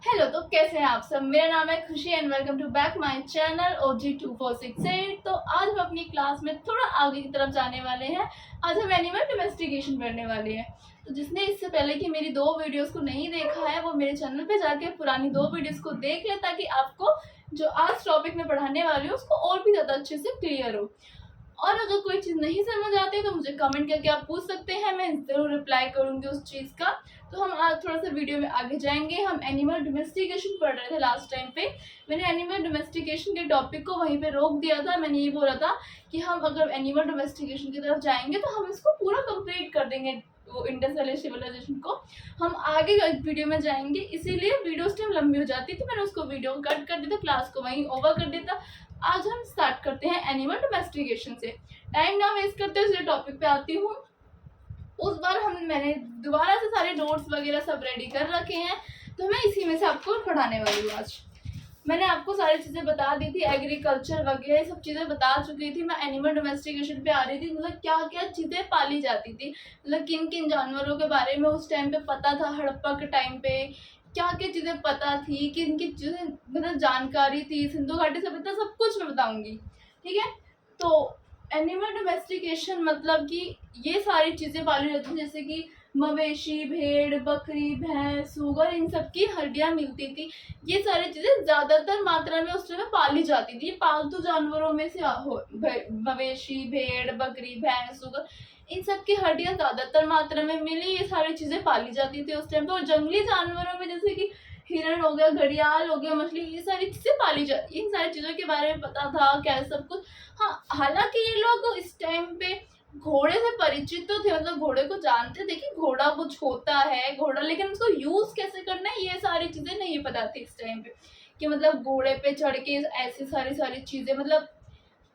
Hello, तो कैसे हैं आप सब। मेरा नाम है Khushi and welcome to back my channel OG2468। तो आज हम अपनी क्लास में थोड़ा आगे की तरफ जाने वाले हैं। आज हम एनिमल डोमेस्टिकेशन पढ़ने वाले हैं। तो जिसने इससे पहले की मेरी 2 वीडियोस को नहीं देखा है वो मेरे चैनल पे जाके पुरानी 2 वीडियोस को देख ले, ताकि आपको जो आज टॉपिक में पढ़ाने वाली हूँ उसको और भी ज़्यादा अच्छे से क्लियर हो। और अगर कोई चीज़ नहीं समझ आती तो मुझे कमेंट करके आप पूछ सकते हैं, मैं ज़रूर रिप्लाई करूँगी उस चीज़ का। तो हम आज थोड़ा सा वीडियो में आगे जाएंगे। हम एनिमल डोमेस्टिकेशन पढ़ रहे थे लास्ट टाइम पे। मैंने एनिमल डोमेस्टिकेशन के टॉपिक को वहीं पे रोक दिया था। मैंने ये बोला था कि हम अगर एनिमल डोमेस्टिकेशन की तरफ जाएंगे तो हम इसको पूरा कंप्लीट कर देंगे, वो इंडस वैली सिविलाइजेशन को। हम आगे वीडियो में जाएंगे, इसीलिए वीडियो उस टाइम लंबी हो जाती थी। मैंने उसको वीडियो कट कर देता, क्लास को वहीं ओवर कर देता। आज हम स्टार्ट करते हैं एनिमल डोमेस्टिकेशन से। टाइम ना वेस्ट करते हुए टॉपिक पे आती हूँ। उस बार मैंने दोबारा से सारे नोट्स वगैरह सब रेडी कर रखे हैं, तो मैं इसी में से आपको पढ़ाने वाली हूँ आज। मैंने आपको सारी चीज़ें बता दी थी, एग्रीकल्चर वगैरह सब चीज़ें बता चुकी थी। मैं एनिमल डोमेस्टिकेशन पे आ रही थी, मतलब क्या क्या चीज़ें पाली जाती थी, मतलब किन किन जानवरों के बारे में उस टाइम पे पता था। हड़प्पा के टाइम पे क्या क्या चीज़ें पता थी, किन किन चीज़ें मतलब जानकारी थी, सिंधु घाटी सभ्यता, सब कुछ मैं बताऊँगी। ठीक है। तो एनिमल डोमेस्टिकेशन मतलब कि ये सारी चीज़ें पाली जाती थी, जैसे कि मवेशी, भेड़, बकरी, भैंस, सूगर, इन सब की हड्डियाँ मिलती थी। ये सारी चीज़ें ज़्यादातर मात्रा में उस समय पाली जाती थी। पालतू जानवरों में से मवेशी, भेड़, बकरी, भैंस, सूगर, इन सब की हड्डियाँ ज़्यादातर मात्रा में मिली। ये सारी चीज़ें पाली जाती थी उस टाइम पे। और जंगली जानवरों में जैसे कि हिरण हो गया, घड़ियाल हो गया, मछली, ये सारी चीज़ें पाली जाती। इन सारी चीज़ों के बारे में पता था क्या सब कुछ। हाँ, हालांकि ये लोग इस टाइम पे घोड़े से परिचित तो थे, मतलब घोड़े को जानते थे कि घोड़ा कुछ होता है घोड़ा, लेकिन उसको यूज कैसे करना है ये सारी चीजें नहीं पता थी इस टाइम पे। कि मतलब घोड़े पे चढ़ के ऐसी सारी सारी चीजें, मतलब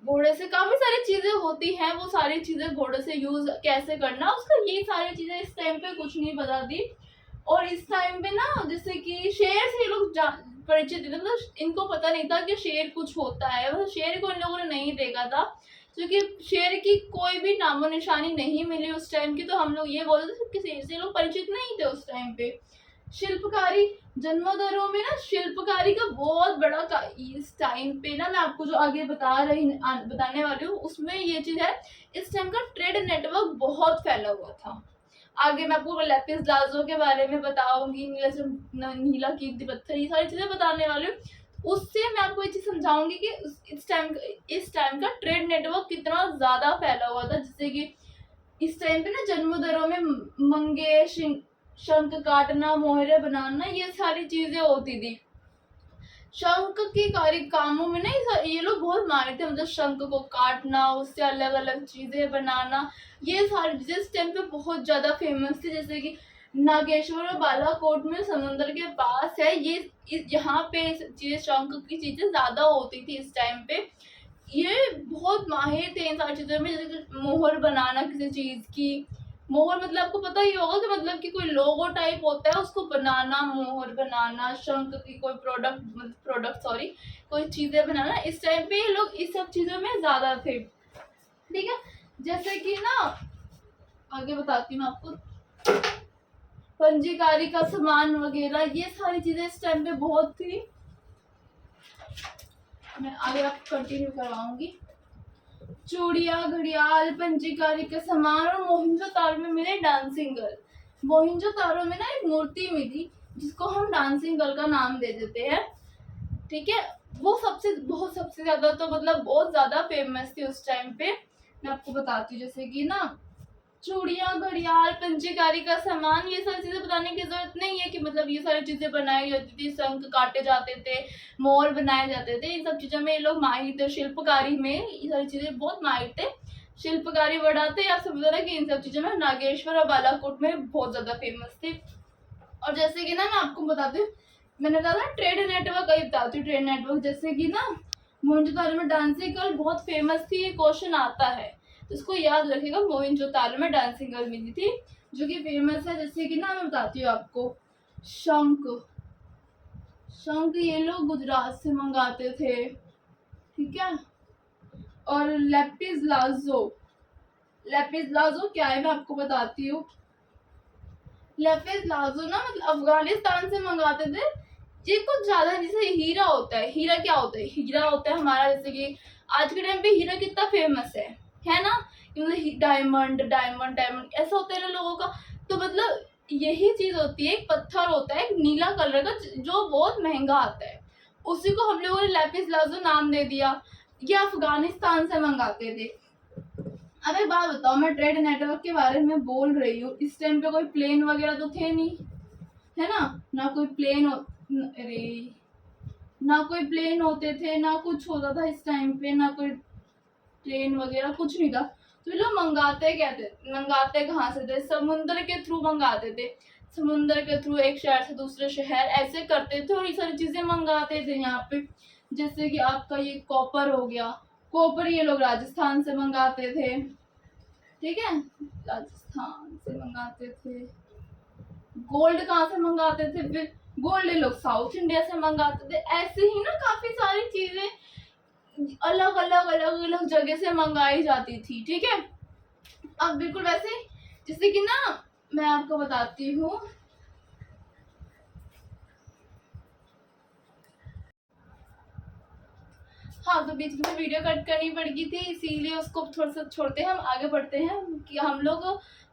घोड़े से काफी सारी चीजें होती हैं, वो सारी चीजें घोड़े से यूज कैसे करना उसका, ये सारी चीजें इस टाइम पे कुछ नहीं पता थी। और इस टाइम पे ना जैसे कि शेर से ये लोग परिचित थे, मतलब इनको पता नहीं था कि शेर कुछ होता है। मतलब शेर को इन लोगों ने नहीं देखा था, क्योंकि शेर की कोई भी नामो निशानी नहीं मिली उस टाइम की। तो हम लोग ये बोलते थे कि शेर से लोग परिचित नहीं थे उस टाइम पे। शिल्पकारी, जन्मोदरों में ना शिल्पकारी का बहुत बड़ा इस टाइम पे ना, मैं आपको जो आगे बताने वाली हूँ उसमें ये चीज है। इस टाइम का ट्रेड नेटवर्क बहुत फैला हुआ था। आगे मैं आपको लेपिस लाजो के बारे में बताऊंगी, नीला कीमती पत्थर, ये सारी चीजें बताने वाली हूँ। उससे मैं आपको ये चीज समझाऊंगी कि इस टाइम का ट्रेड नेटवर्क कितना ज्यादा फैला हुआ था। जैसे कि इस टाइम पे ना जन्मोदरों में मंगे, शंख काटना, मोहरे बनाना, ये सारी चीजें होती थी। शंख के कार्य कामों में ना ये लोग बहुत माहिर थे, मतलब शंख को काटना, उससे अलग अलग चीजें बनाना, ये सारी चीजें इस टाइम पे बहुत ज्यादा फेमस थी। जैसे कि नागेश्वर और बालाकोट में समुद्र के पास है ये, यहाँ पे चीजें, शंख की चीजें ज्यादा होती थी इस टाइम पे। ये बहुत माहिर थे इन सारी चीजों में। जैसे मोहर बनाना किसी चीज की, मोहर मतलब आपको पता ही होगा कि मतलब कि कोई लोगो टाइप होता है उसको बनाना, मोहर बनाना, शंख की कोई प्रोडक्ट सॉरी, कोई चीजें बनाना। इस टाइम पे ये लोग इस सब चीजों में ज्यादा थे। ठीक है। जैसे कि ना आगे बताती हूँ आपको, पंजीकारी का सामान वगैरह, ये सारी चीजें इस टाइम पे बहुत थी। मैं आगे आपको कंटिन्यू करवाऊंगी। चूड़िया, घड़ियाल, पंजीकारी के सामान और मोहिंजोदारो में मिले डांसिंग गर्ल। मोहिंजोदारो में ना एक मूर्ति मिली जिसको हम डांसिंग गर्ल का नाम दे देते हैं। ठीक है। वो सबसे ज्यादा तो मतलब बहुत ज्यादा फेमस थी उस टाइम पे। मैं आपको बताती हूँ, जैसे कि ना चूड़िया, घड़ियाल, पंचकारी का सामान, ये सारी चीजें बताने की जरूरत नहीं है कि मतलब ये सारी चीजें बनाई जाती थी, शंख काटे जाते थे, मोर बनाए जाते थे, इन सब चीजों में ये लोग माहिर थे। शिल्पकारी में ये सारी चीजें बहुत माहिर थे। शिल्पकारी बढ़ाते आप सब पता कि इन सब चीजों में नागेश्वर और बालाकोट में बहुत ज्यादा फेमस थे। और जैसे कि ना मैं आपको बताती हूँ, मैंने कहा था ट्रेड नेटवर्क, कहीं बताती हूँ ट्रेड नेटवर्क। जैसे कि ना मोहनजोदारो में डांसिंग गर्ल बहुत फेमस थी, ये क्वेश्चन आता है तो इसको याद रखिएगा। मोहनजोदारो में डांसिंग गर्ल मिली थी जो कि फेमस है। जैसे कि ना मैं बताती हूँ आपको, शंख, शंख ये लोग गुजरात से मंगाते थे। ठीक है। और लेपिस लाजो, लेपिस लाजो क्या है मैं आपको बताती हूँ। लेपिस लाजो ना मतलब अफगानिस्तान से मंगाते थे। ये कुछ ज्यादा नहीं, जैसे हीरा होता है। हीरा क्या होता है? हीरा होता है हमारा, जैसे कि आज के टाइम पे हीरा कितना फेमस है ना, मतलब डायमंड डायमंड डायमंड ऐसा होता है ना लोगों का। तो मतलब यही चीज होती है, एक पत्थर होता है एक नीला कलर का जो बहुत महंगा आता है, उसी को हम लोगों ने लैपिस लाजो नाम दे दिया। ये अफगानिस्तान से मंगाते थे। अब एक बात बताओ, मैं ट्रेड नेटवर्क के बारे में बोल रही हूँ, इस टाइम पे कोई प्लेन वगैरह तो थे नहीं, है ना कोई प्लेन अरे ना कोई प्लेन होते थे, ना कुछ होता था इस टाइम पे, ना कोई ट्रेन वगैरह कुछ नहीं था। तो ये लोग मंगाते कहाँ से थे? समुद्र के थ्रू मंगाते थे। समुद्र के थ्रू एक शहर से दूसरे शहर ऐसे करते थे और ये सारी चीजें मंगाते थे यहाँ पे। जैसे कि आपका ये कॉपर हो गया, कॉपर ये लोग राजस्थान से मंगाते थे, ठीक है, राजस्थान से मंगाते थे। गोल्ड कहाँ से मंगाते थे? फिर गोल्ड लोग साउथ इंडिया से मंगाते थे। ऐसे ही ना काफी सारी चीजें अलग अलग अलग अलग जगह से मंगाई जाती थी, ठीक है। अब बिल्कुल वैसे जैसे कि ना मैं आपको बताती हूँ, हाँ तो बीच में वीडियो कट करनी पड़ गई थी, इसीलिए उसको थोड़ा सा छोड़ते हैं, हम आगे बढ़ते हैं कि हम लोग,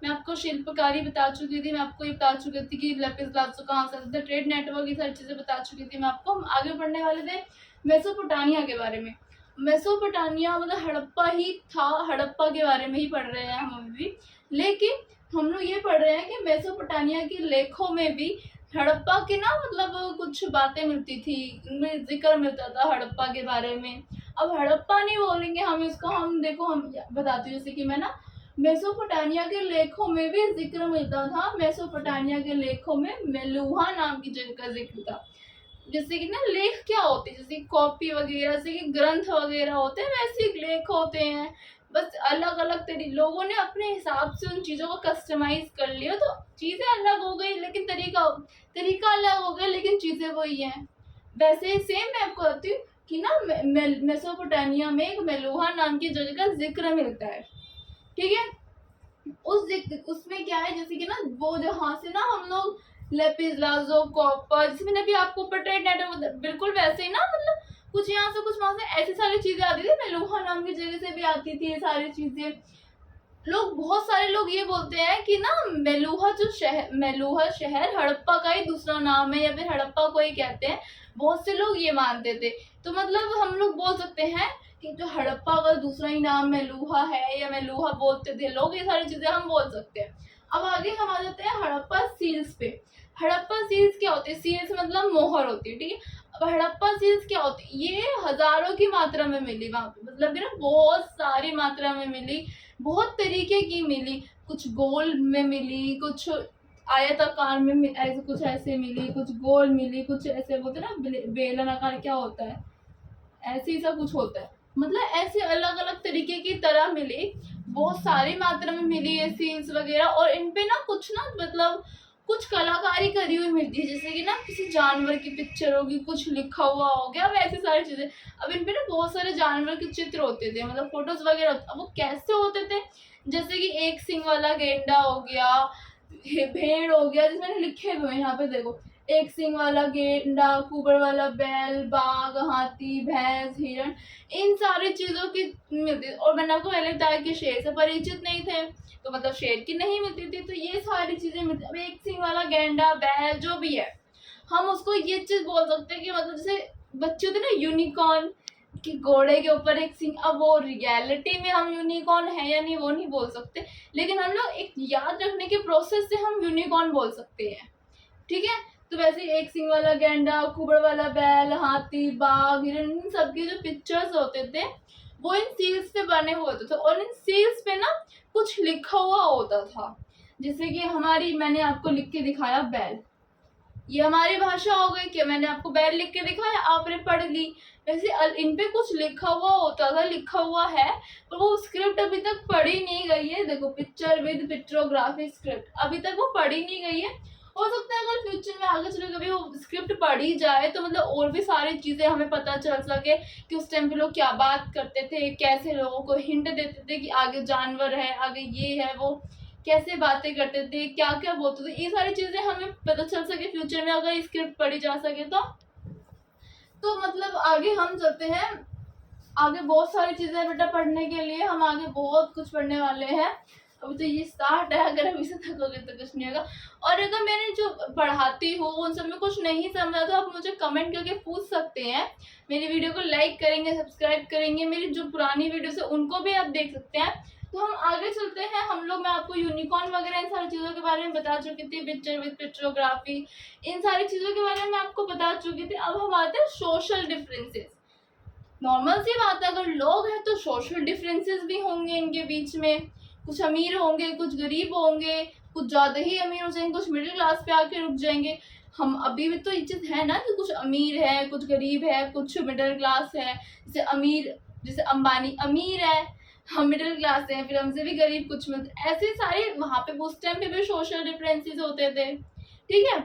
मैं आपको शिल्पकारी बता चुकी थी, मैं आपको ये बता चुकी थी कि लेपिस लाजो कहाँ से आते थे, ट्रेड नेटवर्क ये सारी चीज़ें बता चुकी थी मैं आपको। हम आगे बढ़ने वाले थे मेसोपोटामिया के बारे में। मेसोपोटामिया मतलब हड़प्पा ही था, हड़प्पा के बारे में ही पढ़ रहे हैं हम अभी भी, लेकिन हम लोग ये पढ़ रहे हैं कि मेसोपोटामिया के लेखों में भी हड़प्पा की ना मतलब कुछ बातें मिलती थी, उनमें जिक्र मिलता था हड़प्पा के बारे में। अब हड़प्पा नहीं बोलेंगे हम इसको, हम देखो हम बताती हूँ, जैसे कि मैं ना मेसोपोटामिया के लेखों में भी जिक्र मिलता था। मेसोपोटामिया के लेखों में मेलुहा नाम की जगह का जिक्र था। जैसे कि ना लेख क्या होते हैं, जैसे कॉपी वगैरह, जैसे कि ग्रंथ वगैरह होते हैं, वैसे लेख होते हैं। बस अलग अलग तरीके लोगों ने अपने हिसाब से उन चीज़ों को कस्टमाइज कर लिया, तो चीज़ें अलग हो गई लेकिन तरीका अलग हो गया, लेकिन चीज़ें वही हैं। वैसे सेम मैं आपको बताती हूँ कि ना मेसोपोटामिया में एक मेलुहा नाम की जगह का जिक्र मिलता है, ठीक है। उसमें क्या है, जैसे कि ना वो जहाँ से ना हम लोग लेपिस लाजो कॉपर, जैसे मैंने अभी आपको ट्रेड नेटवर्क बिल्कुल वैसे ही ना मतलब कुछ यहाँ से कुछ वहां से ऐसी सारी चीजें आती थी। मेलुहा नाम की जगह से भी आती थी ये सारी चीजें। लोग बहुत सारे लोग ये बोलते हैं कि ना मेलुहा शहर हड़प्पा का ही दूसरा नाम है, या फिर हड़प्पा को ही कहते हैं। बहुत से लोग ये मानते थे। तो मतलब हम लोग बोल सकते हैं कि जो हड़प्पा का दूसरा ही नाम मेलुहा है, या मेलुहा बोलते थे लोग, ये सारी चीजें हम बोल सकते हैं। अब आगे हम आ जाते हैं हड़प्पा सील्स पे। हड़प्पा सील्स क्या होती है? सील्स मतलब मोहर होती है, ठीक है। अब हड़प्पा सील्स क्या होती है? ये हजारों की मात्रा में मिली वहां पे, मतलब कि ना बहुत सारी मात्रा में मिली, बहुत तरीके की मिली। कुछ गोल में मिली, कुछ आयताकार में ऐसे कुछ ऐसे मिली, कुछ गोल मिली, कुछ ऐसे बोलते ना बेलन आकार क्या होता है, ऐसे ही सब कुछ होता है। मतलब ऐसे अलग अलग तरीके की तरह मिली, बहुत सारी मात्रा में मिली ये सील्स वगैरह। और इन पे ना कुछ ना मतलब कुछ कलाकारी करी हुई मिलती है, जैसे कि ना किसी जानवर की पिक्चर होगी, कुछ लिखा हुआ हो गया, वैसे सारी चीजें। अब इन पे ना बहुत सारे जानवर के चित्र होते थे, मतलब फोटोज वगैरह। अब वो कैसे होते थे? जैसे कि एक सिंग वाला गेंडा हो गया, भेड़ हो गया, जिसमें लिखे हुए हैं यहाँ पे देखो, एक सिंग वाला गेंडा, कुबर वाला बैल, बाघ, हाथी, भैंस, हिरण, इन सारी चीजों की मिलती। और मैंने आपको पहले बताया कि शेर से परिचित नहीं थे, तो मतलब शेर की नहीं मिलती थी, तो ये सारी चीजें मिलती। अब एक सिंग वाला गेंडा, बैल जो भी है, हम उसको ये चीज बोल सकते हैं कि मतलब जैसे बच्चे होते ना यूनिकॉर्न, कि घोड़े के ऊपर एक सिंह। अब वो रियलिटी में हम यूनिकॉर्न है या नहीं वो नहीं बोल सकते, लेकिन हम लोग एक याद रखने के प्रोसेस से हम यूनिकॉर्न बोल सकते हैं, ठीक है। तो वैसे एक सिंह वाला गेंडा, कुबड़ वाला बैल, हाथी, बाघ, हिरण, इन सबके जो पिक्चर्स होते थे वो इन सील्स पे बने हुए होते थे, और इन सील्स पे ना कुछ लिखा हुआ होता था। जैसे कि हमारी, मैंने आपको लिख के दिखाया बैल, ये हमारी भाषा हो गई कि मैंने आपको बैल लिख के दिखाया, आपने पढ़ ली। वैसे इन पे कुछ लिखा हुआ होता था, लिखा हुआ है, पर वो स्क्रिप्ट अभी तक पढ़ी नहीं गई है। देखो, पिक्चर विद पिक्टोग्राफी स्क्रिप्ट अभी तक वो पढ़ी नहीं गई है। हो सकता है अगर फ्यूचर में आगे चले कभी वो स्क्रिप्ट पढ़ी जाए तो मतलब और भी सारी चीजें हमें पता चल सके कि उस टाइम पे लोग क्या बात करते थे, कैसे लोगों को हिंट देते थे कि आगे जानवर है, आगे ये है वो, कैसे बातें करते थे, क्या क्या बोलते थे, ये सारी चीज़ें हमें पता चल सके फ्यूचर में अगर स्क्रिप्ट पढ़ी जा सके तो मतलब आगे हम चलते हैं। आगे बहुत सारी चीज़ें बेटा पढ़ने के लिए, हम आगे बहुत कुछ पढ़ने वाले हैं। अभी तो ये स्टार्ट है, अगर अभी से थकोगे तो कुछ नहीं होगा। और अगर मैंने जो पढ़ाती हूँ उन सब में कुछ नहीं समझा तो आप मुझे कमेंट करके पूछ सकते हैं। मेरी वीडियो को लाइक करेंगे, सब्सक्राइब करेंगे, मेरी जो पुरानी वीडियोस है उनको भी आप देख सकते हैं। तो हम आगे चलते हैं। हम लोग, मैं आपको यूनिकॉर्न वगैरह इन सारी चीज़ों के बारे में बता चुकी थी, पिक्चर विद पिक्चरोग्राफी, इन सारी चीज़ों के बारे में आपको बता चुकी थी। अब हम आते हैं सोशल डिफरेंसेस। नॉर्मल सी बात है, अगर लोग हैं तो सोशल डिफरेंसेस भी होंगे इनके बीच में। कुछ अमीर होंगे, कुछ गरीब होंगे, कुछ ज़्यादा ही अमीर हो जाएंगे, कुछ मिडिल क्लास पे आके रुक जाएंगे। हम अभी भी तो ये चीज़ है ना कि कुछ अमीर है, कुछ गरीब है, कुछ मिडिल क्लास है। जैसे अमीर, जैसे अंबानी अमीर है, हम मिडिल क्लास हैं, फिर हमसे भी गरीब कुछ मत, ऐसे सारे वहाँ पे उस टाइम पे भी सोशल डिफरेंसेस होते थे। ठीक है,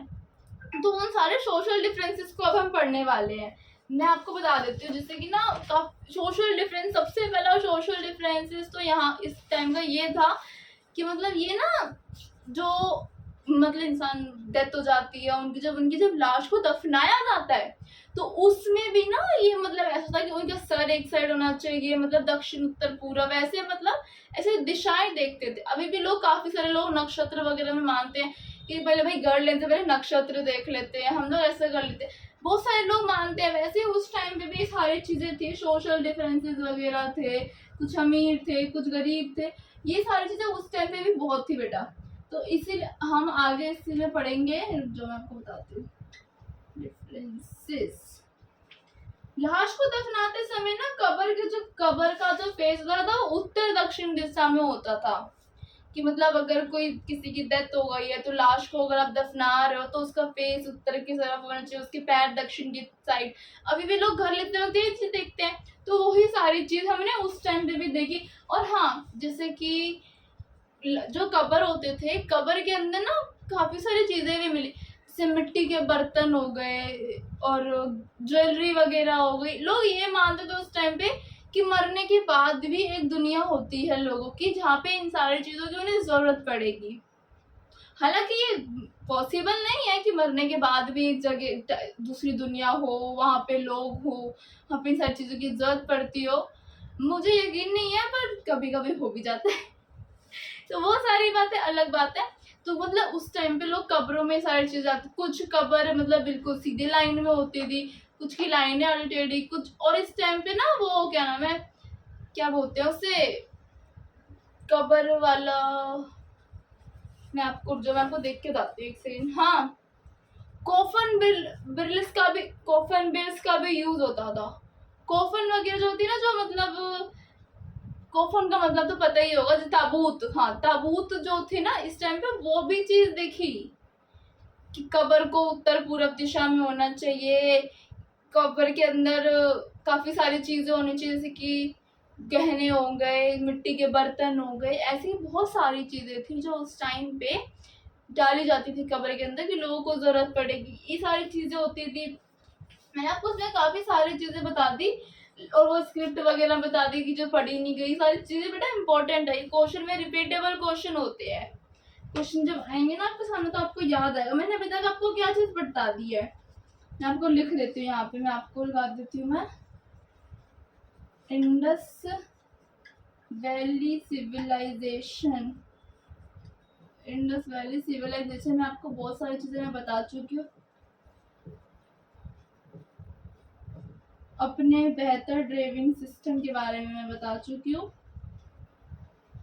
तो उन सारे सोशल डिफरेंसेस को अब हम पढ़ने वाले हैं। मैं आपको बता देती हूँ, जैसे कि ना सोशल डिफरेंस, सबसे पहला सोशल डिफरेंसेस तो यहाँ इस टाइम का ये था कि मतलब ये ना, जो मतलब इंसान डेथ हो जाती है उनकी, जब लाश को दफनाया जाता है तो उसमें भी ना ये मतलब ऐसा था कि उनका सर एक साइड होना चाहिए, मतलब दक्षिण उत्तर पूर्व, ऐसे मतलब ऐसे दिशाएं देखते थे। अभी भी लोग, काफी सारे लोग नक्षत्र वगैरह में मानते हैं कि पहले भाई गढ़ लेने से पहले नक्षत्र देख लेते हैं, हम लोग ऐसा कर लेते हैं, बहुत सारे लोग मानते हैं। वैसे उस टाइम पे भी सारी चीजें थी, सोशल डिफरेंसेस वगैरह थे, कुछ अमीर थे, कुछ गरीब थे, ये सारी चीजें उस टाइम पे भी बहुत थी बेटा। तो इसीलिए हम आगे इसीलिए पढ़ेंगे, जो मैं आपको बताती हूँ डिफरेंसेस। लाश को दफनाते समय ना कब्र का जो फेस होता था वो उत्तर दक्षिण दिशा में होता था। कि मतलब अगर कोई किसी की डेथ हो गई है तो लाश को अगर आप दफना रहे हो तो उसका फेस उत्तर की तरफ होना चाहिए, उसके पैर दक्षिण की साइड। अभी भी लोग घर लेते वक्त ये चीज देखते हैं, तो वही सारी चीज हमने उस टाइम पे भी देखी। और हाँ, जैसे कि जो कब्र होते थे, कब्र के अंदर ना काफी सारी चीजें भी मिली, जैसे मिट्टी के बर्तन हो गए और ज्वेलरी वगैरह हो गई। लोग ये मानते थे उस टाइम पे कि मरने के बाद भी एक दुनिया होती है लोगों की, जहाँ पे इन सारी चीजों की उन्हें जरूरत पड़ेगी। हालांकि ये पॉसिबल नहीं है कि मरने के बाद भी एक जगह दूसरी दुनिया हो, वहाँ पे लोग हो, वहाँ पे इन सारी चीजों की जरूरत पड़ती हो। मुझे यकीन नहीं है, पर कभी कभी हो भी जाता है। तो वो सारी बातें अलग बात है। तो मतलब उस टाइम पे लोग कब्रों में सारी चीजें आती, कुछ कब्र मतलब बिल्कुल सीधे लाइन में होती थी, कुछ की लाइनें अल्टेडी कुछ। और इस टाइम पे ना वो क्या नाम है, क्या बोलते हैं उसे, कब्र वाला, मैं आपको देख के बताती हूँ, एक सेकंड। हाँ, कोफन बिल्स का भी यूज होता था। कोफन वगैरह जो होती है ना, जो मतलब कोफन का मतलब तो पता ही होगा, जो ताबूत, हाँ ताबूत जो थे ना इस टाइम पे, वो भी चीज देखी कि कब्र को उत्तर पूर्व दिशा में होना चाहिए। कब्र के अंदर काफी सारी चीजें होनी चाहिए, जैसे कि गहने हो गए, मिट्टी के बर्तन हो गए, ऐसी बहुत सारी चीजें थी जो उस टाइम पे डाली जाती थी कब्र के अंदर कि लोगों को जरूरत पड़ेगी, ये सारी चीजें होती थी। मैंने आपको उसमें काफी सारी चीजें बता दी और वो स्क्रिप्ट वगैरह बता दी कि जो पढ़ी नहीं गई सारी चीजें बेटा इंपॉर्टेंट है। क्वेश्चन में रिपीटेबल क्वेश्चन होते हैं, क्वेश्चन जब आएंगे ना आपके सामने तो आपको याद आएगा। मैंने अभी तक आपको क्या चीज बता दी है, मैं आपको लिख देती हूँ, यहाँ पे मैं आपको लगा देती हूँ। मैं Indus valley civilisation, Indus valley civilisation में आपको बहुत सारी चीजें मैं बता चुकी हूँ। अपने बेहतर ड्राइविंग सिस्टम के बारे में मैं बता चुकी हूँ।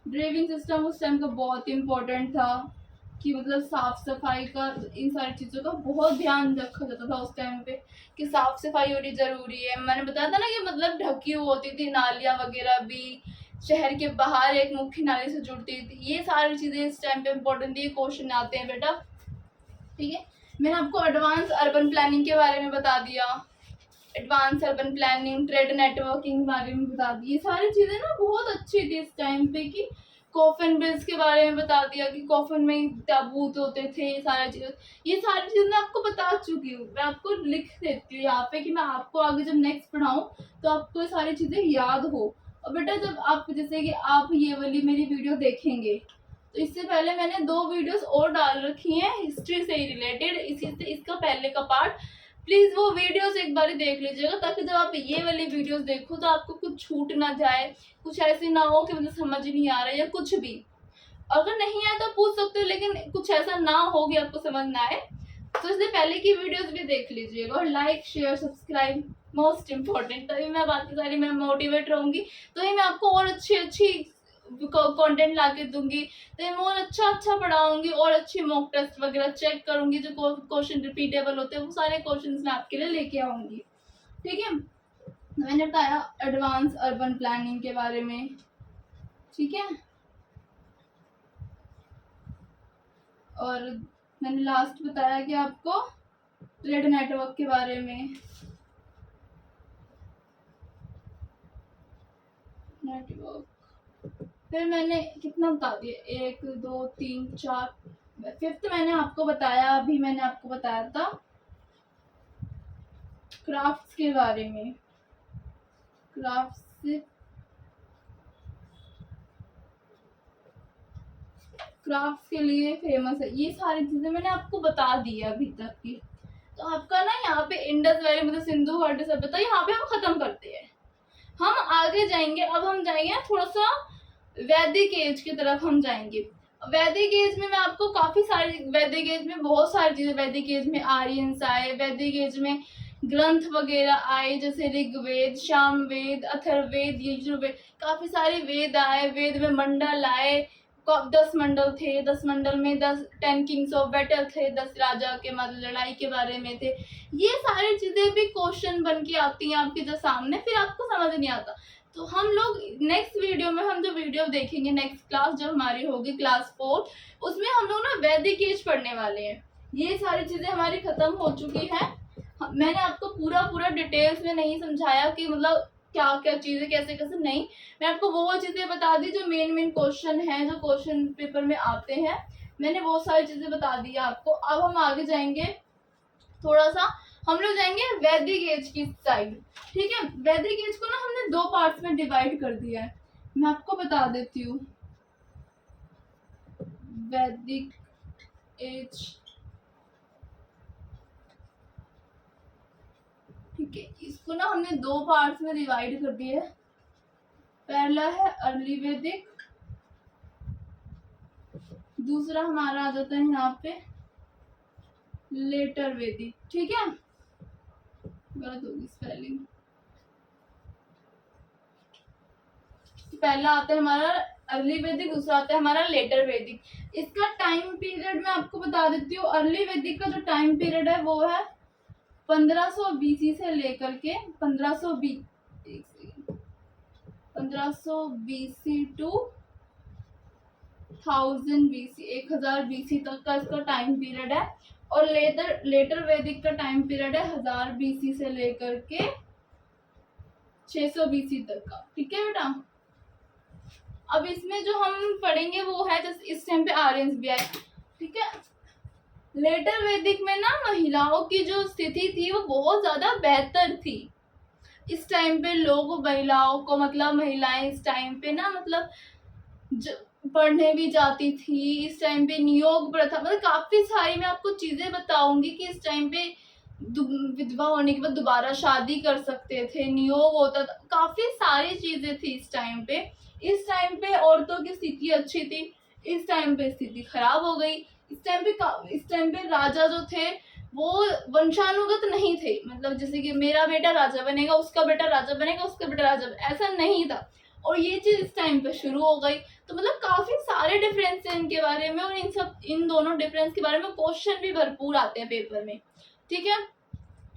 ड्राइविंग सिस्टम उस टाइम का बहुत इम्पोर्टेंट था कि मतलब साफ सफाई का, इन सारी चीज़ों का बहुत ध्यान रखा जाता था उस टाइम पे कि साफ सफाई होनी जरूरी है। मैंने बताया था ना कि मतलब ढकी हुई होती थी नालियाँ वगैरह भी, शहर के बाहर एक मुख्य नाली से जुड़ती थी, ये सारी चीज़ें इस टाइम पे इम्पोर्टेंट थी। क्वेश्चन आते हैं बेटा, ठीक है। मैंने आपको एडवांस अर्बन प्लानिंग के बारे में बता दिया, advance urban planning, trade networking के बारे में बता दी, ये सारी चीज़ें ना बहुत अच्छी थी इस टाइम पे। कि कॉफन बिल्स के बारे में बता दिया कि कॉफन में ताबूत होते थे, ये सारी चीज़ें मैं आपको बता चुकी हूँ। मैं आपको लिख देती हूँ यहाँ पे कि मैं आपको आगे जब नेक्स्ट पढ़ाऊँ तो आपको ये सारी चीज़ें याद हो। और बेटा जब आप, जैसे कि आप ये वाली मेरी वीडियो देखेंगे तो इससे पहले मैंने 2 वीडियोस और डाल रखी हैं हिस्ट्री से ही रिलेटेड, इसी से इसका पहले का पार्ट, प्लीज़ वो वीडियोस एक बार देख लीजिएगा, ताकि जब आप ये वाली वीडियोस देखो तो आपको कुछ छूट ना जाए, कुछ ऐसे ना हो कि मुझे समझ नहीं आ रहा है या कुछ भी। अगर नहीं आए तो पूछ सकते हो, लेकिन कुछ ऐसा ना हो कि आपको समझ ना आए, तो इसलिए पहले की वीडियोस भी देख लीजिएगा। और like share subscribe most important, तभी मैं बाकी सारी मैं मोटिवेट रहूँगी, तो ही मैं आपको और अच्छी अच्छी कंटेंट ला के दूंगी, तो मैं और अच्छा पढ़ाऊंगी, और अच्छी मॉक टेस्ट वगैरह चेक करूंगी, जो क्वेश्चन रिपीटेबल होते हैं वो सारे क्वेश्चन मैं आपके लिए लेके आऊंगी। ठीक है, मैंने बताया एडवांस अर्बन प्लानिंग के बारे में। ठीक है, और मैंने लास्ट बताया कि आपको रेड नेटवर्क के बारे में, नेटवर्क, फिर मैंने कितना बता दिया, 1 2 3 4, 5th मैंने आपको बताया, अभी मैंने आपको बताया था क्राफ्ट्स के बारे में। क्राफ्ट्स के लिए फेमस है, ये सारी चीजें मैंने आपको बता दी है अभी तक की। तो आपका ना यहाँ पे इंडस वैली मतलब सिंधु घाटी सभ्यता यहाँ पे हम खत्म करते हैं। हम आगे जाएंगे, अब हम जाएंगे थोड़ा सा वैदिक एज की तरफ हम जाएंगे। वैदिक एज में मैं आपको काफी सारी, वैदिक एज में बहुत सारी चीजें, वैदिक एज में आर्यंस आए, वैदिक एज में ग्रंथ वगैरह आए, जैसे ऋग्वेद, सामवेद, अथर्ववेद, यजुर्वेद, काफी सारे वेद आए। वेद में मंडल आए, 10 मंडल थे, 10 मंडल में 10 किंग्स ऑफ बैटल थे, 10 राजा के मतलब लड़ाई के बारे में थे। ये सारी चीजें भी क्वेश्चन बन के आती हैं आपके जो सामने, फिर आपको समझ नहीं आता। तो हम लोग नेक्स्ट वीडियो में, हम जो वीडियो देखेंगे नेक्स्ट क्लास जो हमारी होगी क्लास 4, उसमें हम लोग ना वैदिक एज पढ़ने वाले हैं। ये सारी चीजें हमारी खत्म हो चुकी हैं। मैंने आपको पूरा डिटेल्स में नहीं समझाया कि मतलब क्या क्या चीजें कैसे कैसे, नहीं, मैं आपको वो चीजें बता दी जो मेन क्वेश्चन है, जो क्वेश्चन पेपर में आते हैं, मैंने वो सारी चीजें बता दी आपको। अब हम आगे जाएंगे, थोड़ा सा हम लोग जाएंगे वैदिक एज की साइड। ठीक है, वैदिक एज को ना हमने 2 पार्ट्स में डिवाइड कर दिया है, मैं आपको बता देती हूँ। वैदिक एज, ठीक है, इसको ना हमने 2 पार्ट्स में डिवाइड कर दिया है। पहला है अर्ली वैदिक, दूसरा हमारा आ जाता है यहाँ पे लेटर वैदिक। ठीक है, गलत होगी स्पेलिंग, पहला आता है हमारा अर्ली वैदिक, दूसरा आता है हमारा लेटर वैदिक। इसका टाइम पीरियड मैं आपको बता देती हूँ। अर्ली वैदिक का जो टाइम पीरियड है वो है 1500 BC से लेकर के 1500 BC टू 1000 BC, 1000 BC तक का इसका टाइम पीरियड है। और लेटर वैदिक का टाइम पीरियड है 1000 BC से लेकर के 600 BC तक का। ठीक है बेटा, अब इसमें जो हम पढ़ेंगे वो है, जैसे इस टाइम पे आर्यंस भी आए। ठीक है, लेटर वैदिक में ना महिलाओं की जो स्थिति थी वो बहुत ज्यादा बेहतर थी। इस टाइम पे लोग महिलाओं को, मतलब महिलाएं इस टाइम पे ना मतलब पढ़ने भी जाती थी। इस टाइम पे नियोग प्रथा, मतलब काफी सारी मैं आपको चीजें बताऊंगी कि इस टाइम पे विधवा होने के बाद दोबारा शादी कर सकते थे, नियोग होता था, काफी सारी चीजें थी इस टाइम पे। इस टाइम पे औरतों की स्थिति अच्छी थी, इस टाइम पे स्थिति खराब हो गई। इस टाइम पे राजा जो थे वो वंशानुगत नहीं थे, मतलब जैसे कि मेरा बेटा राजा बनेगा, उसका बेटा राजा बनेगा, उसका बेटा राजा, ऐसा नहीं था। और ये चीज इस टाइम पे शुरू हो गई। तो मतलब काफी सारे डिफरेंस है इनके बारे में, और इन दोनों डिफरेंस के बारे में क्वेश्चन भी भरपूर आते हैं पेपर में। ठीक है,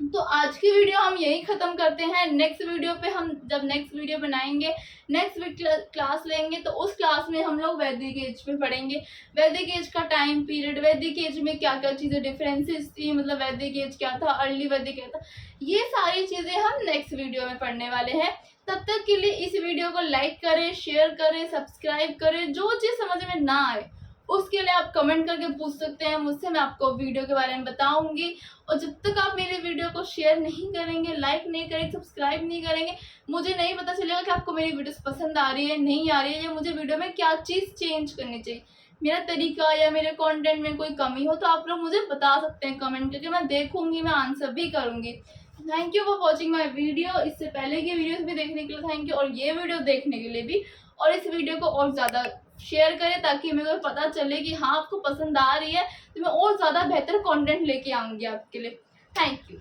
तो आज की वीडियो हम यही खत्म करते हैं। नेक्स्ट वीडियो पे हम जब नेक्स्ट वीडियो बनाएंगे, नेक्स्ट क्लास लेंगे, तो उस क्लास में हम लोग वैदिक एज पे पढ़ेंगे। वैदिक एज का टाइम पीरियड, वैदिक एज में क्या क्या चीजें डिफरेंसेस थी, मतलब वैदिक एज क्या था, अर्ली वैदिक क्या था, ये सारी चीजें हम नेक्स्ट वीडियो में पढ़ने वाले हैं। तब तक के लिए इस वीडियो को लाइक करें, शेयर करें, सब्सक्राइब करें। जो चीज समझ में ना आए उसके लिए आप कमेंट करके पूछ सकते हैं मुझसे, मैं आपको वीडियो के बारे में बताऊंगी। और जब तक आप मेरे वीडियो को शेयर नहीं करेंगे, लाइक नहीं करेंगे, सब्सक्राइब नहीं करेंगे, मुझे नहीं पता चलेगा कि आपको मेरी वीडियोस पसंद आ रही है, नहीं आ रही है, या मुझे वीडियो में क्या चीज़ चेंज करनी चाहिए। मेरा तरीका या मेरे कंटेंट में कोई कमी हो तो आप लोग मुझे बता सकते हैं कमेंट करके, मैं देखूंगी, मैं आंसर भी करूंगी। Thank you for watching my video. इससे पहले की वीडियोस भी देखने के लिए थैंक यू, और ये वीडियो देखने के लिए भी। और इस वीडियो को और ज़्यादा शेयर करें ताकि मेरे को पता चले कि हाँ आपको पसंद आ रही है, तो मैं और ज़्यादा बेहतर कंटेंट लेके आऊँगी आपके लिए। Thank you.